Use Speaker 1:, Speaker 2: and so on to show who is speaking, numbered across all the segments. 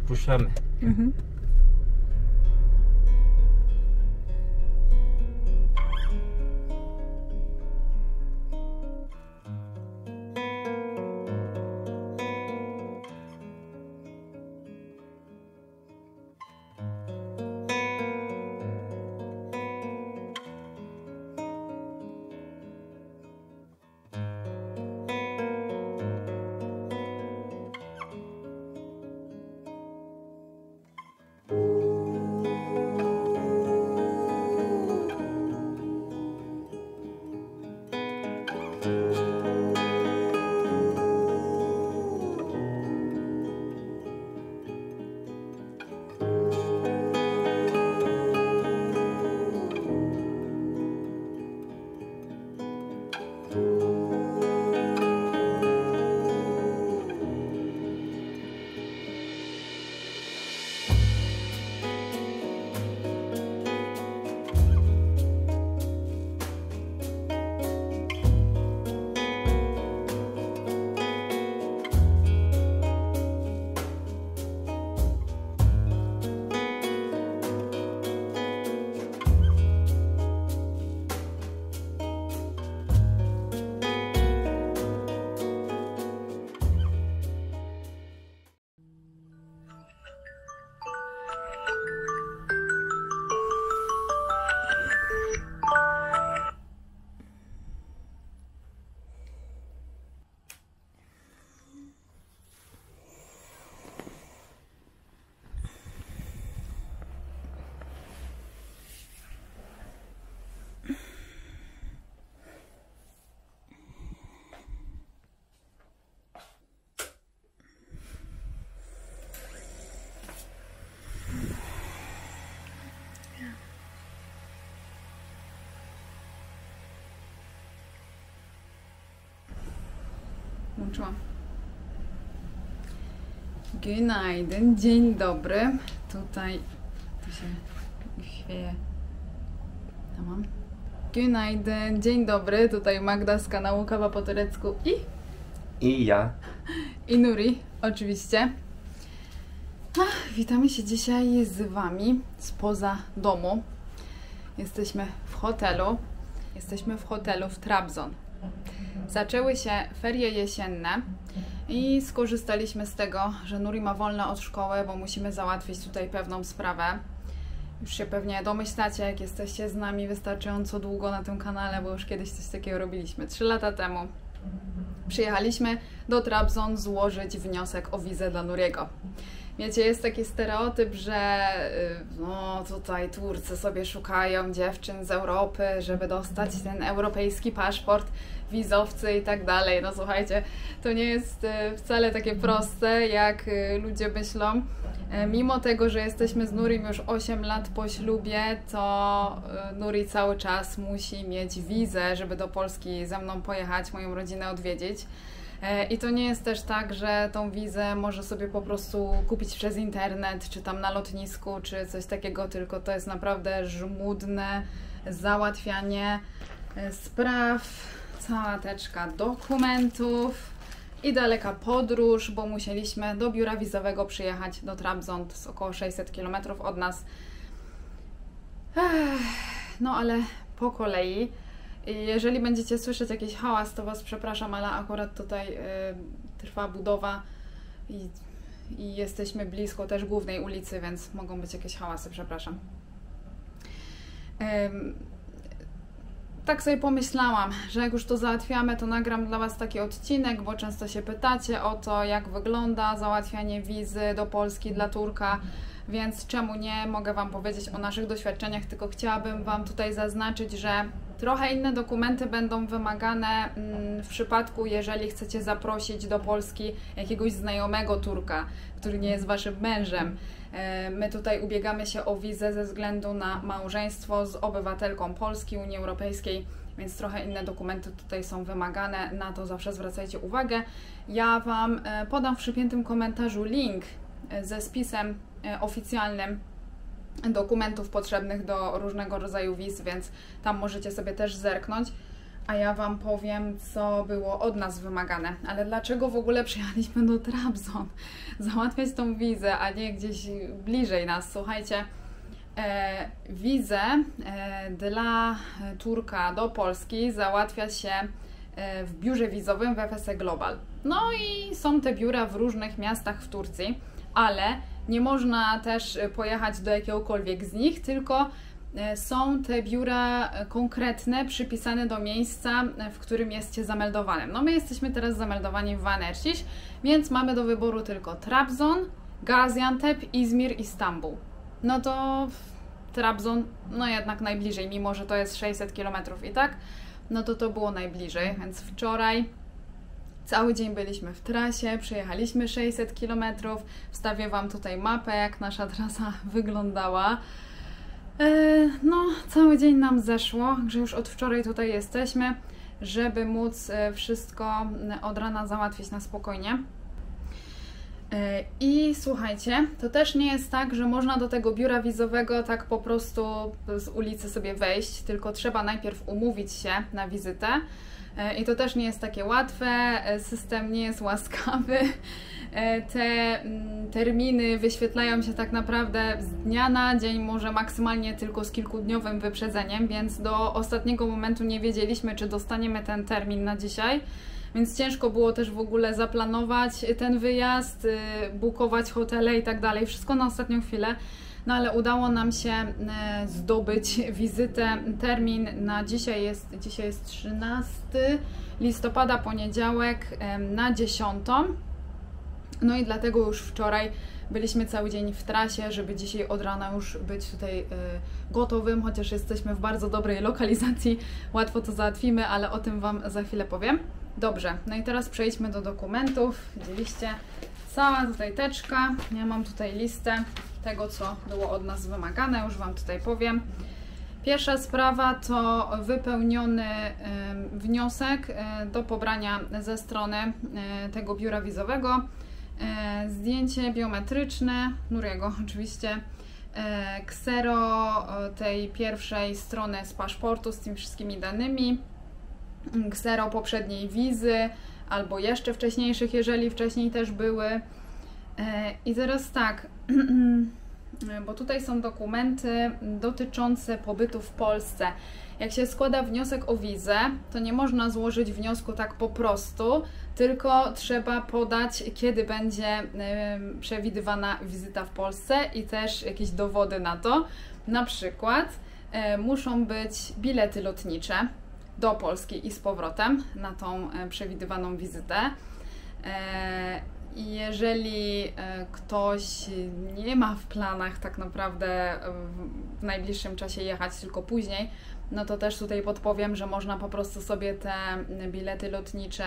Speaker 1: Ruszamy.
Speaker 2: Włączyłam. Günaydın, dzień dobry. Tutaj tu się chwieje. Tamam. Günaydın, dzień dobry. Tutaj Magda z kanału Kawa po turecku
Speaker 1: I ja.
Speaker 2: i Nuri, oczywiście. Witamy się dzisiaj z Wami spoza domu. Jesteśmy w hotelu. Jesteśmy w hotelu w Trabzon. Zaczęły się ferie jesienne i skorzystaliśmy z tego, że Nuri ma wolne od szkoły, bo musimy załatwić tutaj pewną sprawę. Już się pewnie domyślacie, jak jesteście z nami wystarczająco długo na tym kanale, bo już kiedyś coś takiego robiliśmy 3 lata temu. Przyjechaliśmy do Trabzon złożyć wniosek o wizę dla Nuriego. Wiecie, jest taki stereotyp, że no tutaj Turcy sobie szukają dziewczyn z Europy, żeby dostać ten europejski paszport, wizowcy i tak dalej. No słuchajcie, to nie jest wcale takie proste, jak ludzie myślą. Mimo tego, że jesteśmy z Nurim już 8 lat po ślubie, to Nuri cały czas musi mieć wizę, żeby do Polski ze mną pojechać, moją rodzinę odwiedzić. I to nie jest też tak, że tą wizę może sobie po prostu kupić przez internet, czy tam na lotnisku, czy coś takiego, tylko to jest naprawdę żmudne załatwianie spraw, cała teczka dokumentów i daleka podróż, bo musieliśmy do biura wizowego przyjechać do Trabzon, to jest około 600 km od nas. No ale po kolei. Jeżeli będziecie słyszeć jakiś hałas, to Was przepraszam, ale akurat tutaj trwa budowa i jesteśmy blisko też głównej ulicy, więc mogą być jakieś hałasy, przepraszam. Tak sobie pomyślałam, że jak już to załatwiamy, to nagram dla Was taki odcinek, bo często się pytacie o to, jak wygląda załatwianie wizy do Polski dla Turka, więc czemu nie, mogę Wam powiedzieć o naszych doświadczeniach, tylko chciałabym Wam tutaj zaznaczyć, że trochę inne dokumenty będą wymagane w przypadku, jeżeli chcecie zaprosić do Polski jakiegoś znajomego Turka, który nie jest Waszym mężem. My tutaj ubiegamy się o wizę ze względu na małżeństwo z obywatelką Polski, Unii Europejskiej, więc trochę inne dokumenty tutaj są wymagane, na to zawsze zwracajcie uwagę. Ja Wam podam w przypiętym komentarzu link ze spisem oficjalnym dokumentów potrzebnych do różnego rodzaju wiz, więc tam możecie sobie też zerknąć. a ja Wam powiem, co było od nas wymagane. Ale dlaczego w ogóle przyjechaliśmy do Trabzon? Załatwiać tą wizę, a nie gdzieś bliżej nas. Słuchajcie, wizę dla Turka do Polski załatwia się w biurze wizowym w FS Global. No i są te biura w różnych miastach w Turcji, ale nie można też pojechać do jakiegokolwiek z nich, tylko są te biura konkretne, przypisane do miejsca, w którym jesteście zameldowanym. No my jesteśmy teraz zameldowani w Van Erciş, więc mamy do wyboru tylko Trabzon, Gaziantep, Izmir i Stambuł. No to Trabzon, no jednak najbliżej, mimo że to jest 600 km i tak, no to było najbliżej, więc wczoraj cały dzień byliśmy w trasie, przejechaliśmy 600 km, wstawię Wam tutaj mapę, jak nasza trasa wyglądała. No, cały dzień nam zeszło, że już od wczoraj tutaj jesteśmy, żeby móc wszystko od rana załatwić na spokojnie. I słuchajcie, to też nie jest tak, że można do tego biura wizowego tak po prostu z ulicy sobie wejść, tylko trzeba najpierw umówić się na wizytę. I to też nie jest takie łatwe, system nie jest łaskawy. Te terminy wyświetlają się tak naprawdę z dnia na dzień, może maksymalnie tylko z kilkudniowym wyprzedzeniem, więc do ostatniego momentu nie wiedzieliśmy, czy dostaniemy ten termin na dzisiaj. Więc ciężko było też w ogóle zaplanować ten wyjazd, bukować hotele i tak dalej, wszystko na ostatnią chwilę. No ale udało nam się zdobyć wizytę, termin na dzisiaj jest 13 listopada, poniedziałek na 10. No i dlatego już wczoraj byliśmy cały dzień w trasie, żeby dzisiaj od rana już być tutaj gotowym, chociaż jesteśmy w bardzo dobrej lokalizacji, łatwo to załatwimy, ale o tym Wam za chwilę powiem. Dobrze, no i teraz przejdźmy do dokumentów. Widzieliście, cała tutaj teczka. Ja mam tutaj listę tego, co było od nas wymagane, już Wam tutaj powiem. Pierwsza sprawa to wypełniony wniosek do pobrania ze strony tego biura wizowego. Zdjęcie biometryczne, Nuriego oczywiście, ksero tej pierwszej strony z paszportu z tymi wszystkimi danymi, ksero poprzedniej wizy albo jeszcze wcześniejszych, jeżeli wcześniej też były. I teraz tak, bo tutaj są dokumenty dotyczące pobytu w Polsce. Jak się składa wniosek o wizę, to nie można złożyć wniosku tak po prostu, tylko trzeba podać, kiedy będzie przewidywana wizyta w Polsce i też jakieś dowody na to. Na przykład muszą być bilety lotnicze do Polski i z powrotem na tą przewidywaną wizytę. I jeżeli ktoś nie ma w planach tak naprawdę w najbliższym czasie jechać, tylko później, no to też tutaj podpowiem, że można po prostu sobie te bilety lotnicze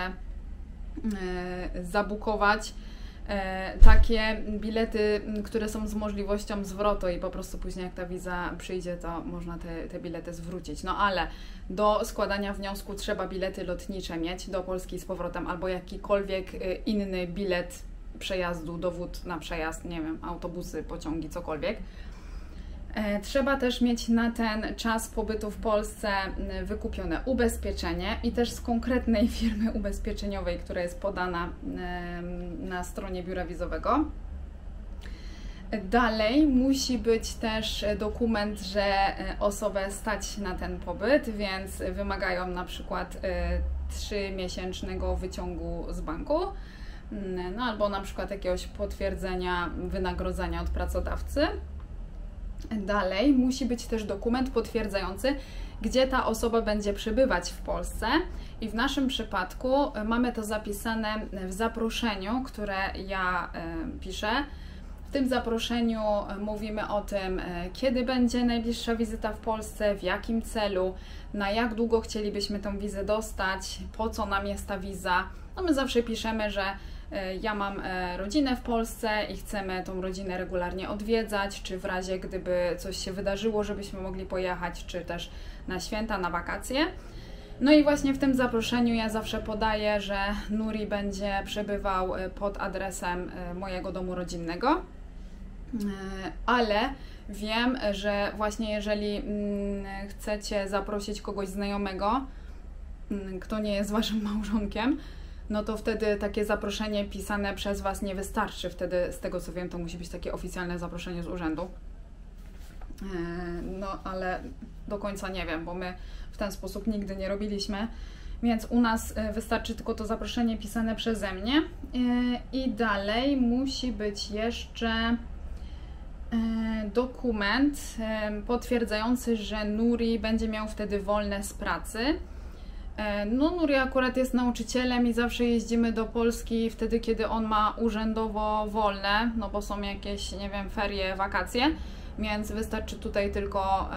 Speaker 2: zabukować. Takie bilety, które są z możliwością zwrotu i po prostu później jak ta wiza przyjdzie, to można te bilety zwrócić. No ale do składania wniosku trzeba bilety lotnicze mieć do Polski z powrotem albo jakikolwiek inny bilet przejazdu, dowód na przejazd, nie wiem, autobusy, pociągi, cokolwiek. Trzeba też mieć na ten czas pobytu w Polsce wykupione ubezpieczenie i też z konkretnej firmy ubezpieczeniowej, która jest podana na stronie biura wizowego. Dalej musi być też dokument, że osobę stać na ten pobyt, więc wymagają na przykład 3-miesięcznego wyciągu z banku, no albo na przykład jakiegoś potwierdzenia wynagrodzenia od pracodawcy. Dalej musi być też dokument potwierdzający, gdzie ta osoba będzie przebywać w Polsce i w naszym przypadku mamy to zapisane w zaproszeniu, które ja piszę. W tym zaproszeniu mówimy o tym, kiedy będzie najbliższa wizyta w Polsce, w jakim celu, na jak długo chcielibyśmy tą wizę dostać, po co nam jest ta wiza. No my zawsze piszemy, że ja mam rodzinę w Polsce i chcemy tą rodzinę regularnie odwiedzać, czy w razie gdyby coś się wydarzyło, żebyśmy mogli pojechać, czy też na święta, na wakacje. No i właśnie w tym zaproszeniu ja zawsze podaję, że Nuri będzie przebywał pod adresem mojego domu rodzinnego, ale wiem, że właśnie jeżeli chcecie zaprosić kogoś znajomego, kto nie jest waszym małżonkiem, no to wtedy takie zaproszenie pisane przez was nie wystarczy. Wtedy, z tego co wiem, to musi być takie oficjalne zaproszenie z urzędu. No ale do końca nie wiem, bo my w ten sposób nigdy nie robiliśmy. Więc u nas wystarczy tylko to zaproszenie pisane przeze mnie. I dalej musi być jeszcze dokument potwierdzający, że Nuri będzie miał wtedy wolne z pracy. No, Nuri akurat jest nauczycielem i zawsze jeździmy do Polski wtedy, kiedy on ma urzędowo wolne, no bo są jakieś, nie wiem, ferie, wakacje, więc wystarczy tutaj tylko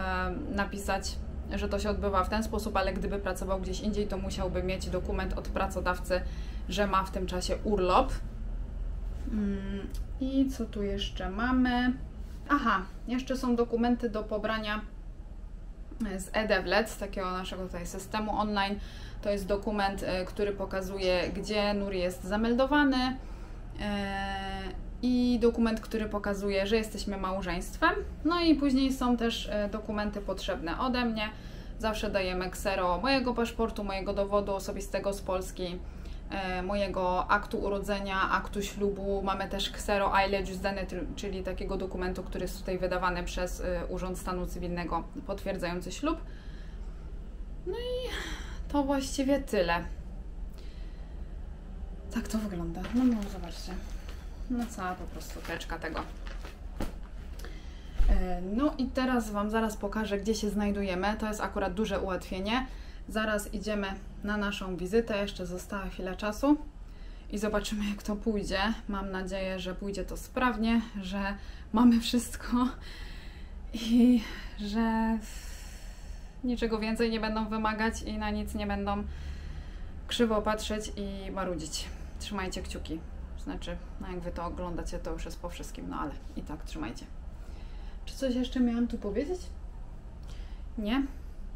Speaker 2: napisać, że to się odbywa w ten sposób, ale gdyby pracował gdzieś indziej, to musiałby mieć dokument od pracodawcy, że ma w tym czasie urlop. I co tu jeszcze mamy? Aha, jeszcze są dokumenty do pobrania z eDevlet, z takiego naszego tutaj systemu online. To jest dokument, który pokazuje, gdzie Nuri jest zameldowany, i dokument, który pokazuje, że jesteśmy małżeństwem. No i później są też dokumenty potrzebne ode mnie. Zawsze dajemy ksero mojego paszportu, mojego dowodu osobistego z Polski, mojego aktu urodzenia, aktu ślubu. Mamy też ksero Ailejuzdany, czyli takiego dokumentu, który jest tutaj wydawany przez Urząd Stanu Cywilnego potwierdzający ślub. No i to właściwie tyle. Tak to wygląda. No zobaczcie. No cała po prostu teczka tego. No i teraz Wam zaraz pokażę, gdzie się znajdujemy. To jest akurat duże ułatwienie. Zaraz idziemy na naszą wizytę. Jeszcze została chwila czasu i zobaczymy, jak to pójdzie. Mam nadzieję, że pójdzie to sprawnie, że mamy wszystko i że niczego więcej nie będą wymagać i na nic nie będą krzywo patrzeć i marudzić. Trzymajcie kciuki. Znaczy, no jak Wy to oglądacie, to już jest po wszystkim, no ale i tak trzymajcie. Czy coś jeszcze miałam tu powiedzieć? Nie?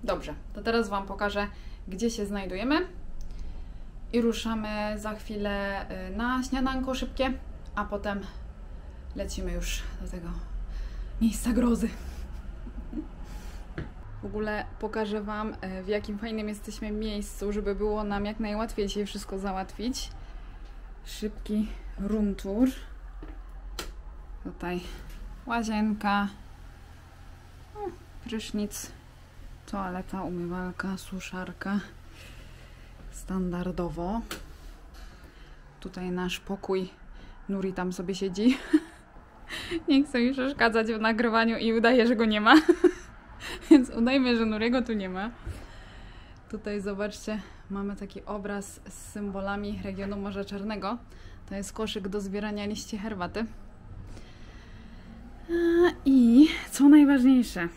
Speaker 2: Dobrze, to teraz Wam pokażę, gdzie się znajdujemy i ruszamy za chwilę na śniadanko szybkie, a potem lecimy już do tego miejsca grozy. W ogóle pokażę Wam, w jakim fajnym jesteśmy miejscu, żeby było nam jak najłatwiej dzisiaj wszystko załatwić. Szybki room tour. Tutaj łazienka, prysznic, toaleta, umywalka, suszarka. Standardowo. Tutaj nasz pokój. Nuri tam sobie siedzi. Nie chce mi przeszkadzać w nagrywaniu i udaje, że go nie ma. Więc udajmy, że Nuriego tu nie ma. Tutaj zobaczcie, mamy taki obraz z symbolami regionu Morza Czarnego. To jest koszyk do zbierania liści herbaty. I co najważniejsze,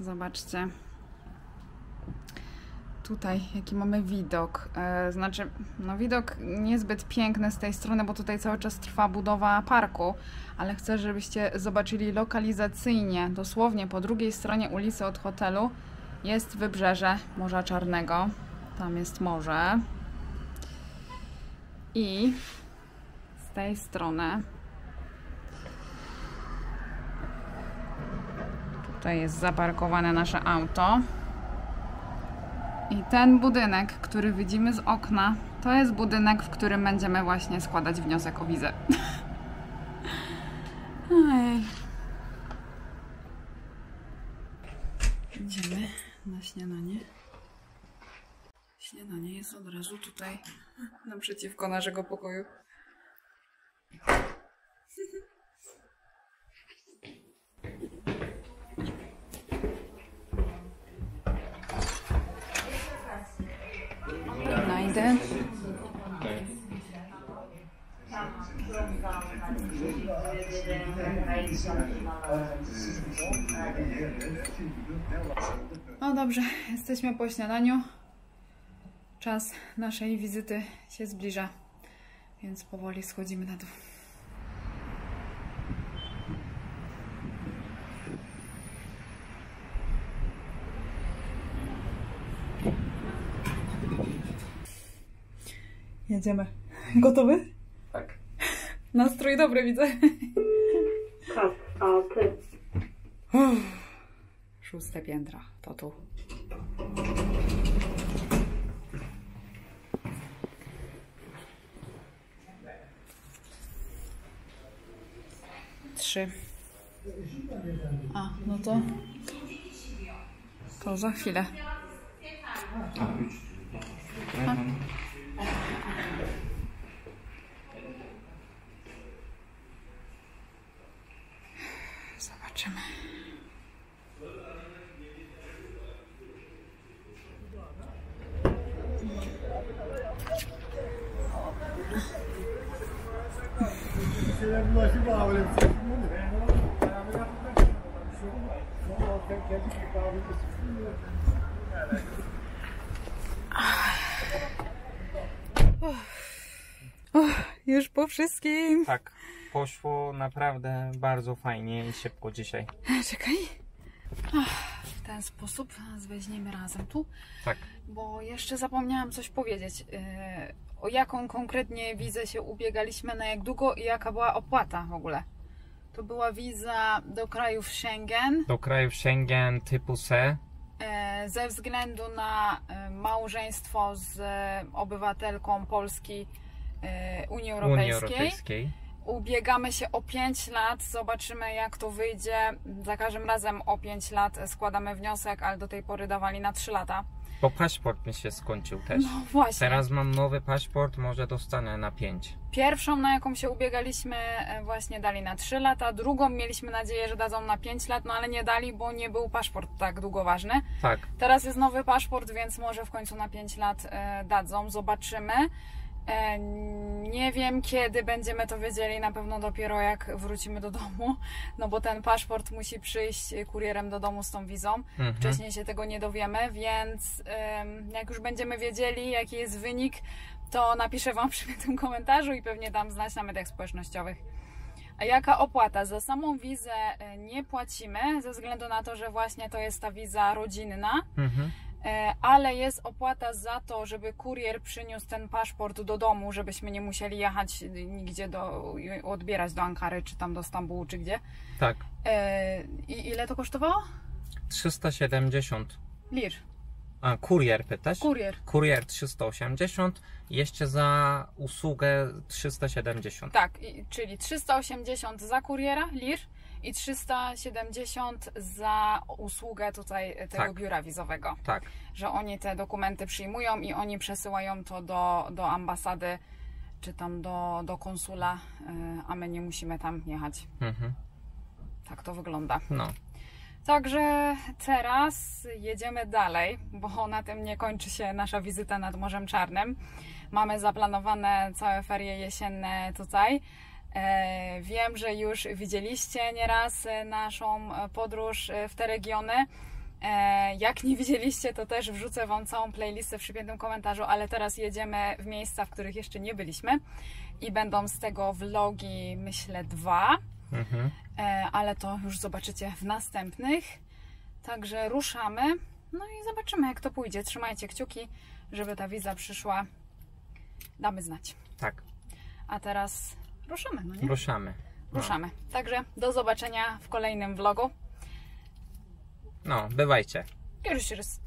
Speaker 2: zobaczcie. Tutaj jaki mamy widok. Znaczy, no widok niezbyt piękny z tej strony, bo tutaj cały czas trwa budowa parku, ale chcę, żebyście zobaczyli lokalizacyjnie, dosłownie po drugiej stronie ulicy od hotelu jest wybrzeże Morza Czarnego. Tam jest morze. I z tej strony tutaj jest zaparkowane nasze auto. I ten budynek, który widzimy z okna, to jest budynek, w którym będziemy właśnie składać wniosek o wizę. Ojej. Idziemy na śniadanie. Śniadanie jest od razu tutaj naprzeciwko naszego pokoju. Najdę. No dobrze, jesteśmy po śniadaniu. Czas naszej wizyty się zbliża, więc powoli schodzimy na dół. Jedziemy. Gotowy?
Speaker 1: Tak.
Speaker 2: Nastrój dobry, widzę.
Speaker 3: Tak, a ty?
Speaker 2: 6. piętro, to tu. 3. A, no to za chwilę. A. Zobaczymy. Już po wszystkim.
Speaker 4: Tak, poszło naprawdę bardzo fajnie i szybko dzisiaj.
Speaker 2: Czekaj. W ten sposób weźmiemy razem tu.
Speaker 4: Tak.
Speaker 2: Bo jeszcze zapomniałam coś powiedzieć. O jaką konkretnie wizę się ubiegaliśmy, na jak długo i jaka była opłata w ogóle. To była wiza do krajów Schengen.
Speaker 4: Do krajów Schengen typu C.
Speaker 2: Ze względu na małżeństwo z obywatelką Polski Unii Europejskiej. Ubiegamy się o 5 lat, zobaczymy jak to wyjdzie. Za każdym razem o 5 lat składamy wniosek, ale do tej pory dawali na 3 lata.
Speaker 4: Bo paszport mi się skończył też.
Speaker 2: No właśnie.
Speaker 4: Teraz mam nowy paszport, może dostanę na 5.
Speaker 2: Pierwszą, na jaką się ubiegaliśmy, właśnie dali na 3 lata. Drugą mieliśmy nadzieję, że dadzą na 5 lat, no ale nie dali, bo nie był paszport tak długo ważny.
Speaker 4: Tak.
Speaker 2: Teraz jest nowy paszport, więc może w końcu na 5 lat dadzą. Zobaczymy. Nie wiem kiedy będziemy to wiedzieli, na pewno dopiero jak wrócimy do domu, no bo ten paszport musi przyjść kurierem do domu z tą wizą. Wcześniej się tego nie dowiemy, więc jak już będziemy wiedzieli jaki jest wynik, to napiszę Wam przy tym komentarzu i pewnie dam znać na mediach społecznościowych. A jaka opłata? Za samą wizę nie płacimy, ze względu na to, że właśnie to jest ta wiza rodzinna. Ale jest opłata za to, żeby kurier przyniósł ten paszport do domu, żebyśmy nie musieli jechać nigdzie odbierać do Ankary, czy tam do Stambułu, czy gdzie.
Speaker 4: Tak.
Speaker 2: I ile to kosztowało?
Speaker 4: 370.
Speaker 2: Lir.
Speaker 4: A, kurier pytasz?
Speaker 2: Kurier.
Speaker 4: Kurier 380, jeszcze za usługę 370.
Speaker 2: Tak, czyli 380 za kuriera, lir, i 370 za usługę tutaj tego biura wizowego.
Speaker 4: Tak.
Speaker 2: Że oni te dokumenty przyjmują i oni przesyłają to do ambasady, czy tam do konsula, a my nie musimy tam jechać. Tak to wygląda.
Speaker 4: No.
Speaker 2: Także teraz jedziemy dalej, bo na tym nie kończy się nasza wizyta nad Morzem Czarnym. Mamy zaplanowane całe ferie jesienne tutaj. Wiem, że już widzieliście nieraz naszą podróż w te regiony. Jak nie widzieliście, to też wrzucę Wam całą playlistę w przypiętym komentarzu, ale teraz jedziemy w miejsca, w których jeszcze nie byliśmy i będą z tego vlogi, myślę, 2. Ale to już zobaczycie w następnych. Także ruszamy. No i zobaczymy jak to pójdzie. Trzymajcie kciuki, żeby ta wiza przyszła. Damy znać.
Speaker 4: Tak.
Speaker 2: A teraz ruszamy, no nie?
Speaker 4: Ruszamy.
Speaker 2: Ruszamy. Także do zobaczenia w kolejnym vlogu.
Speaker 4: No, bywajcie.
Speaker 2: Görüşürüz.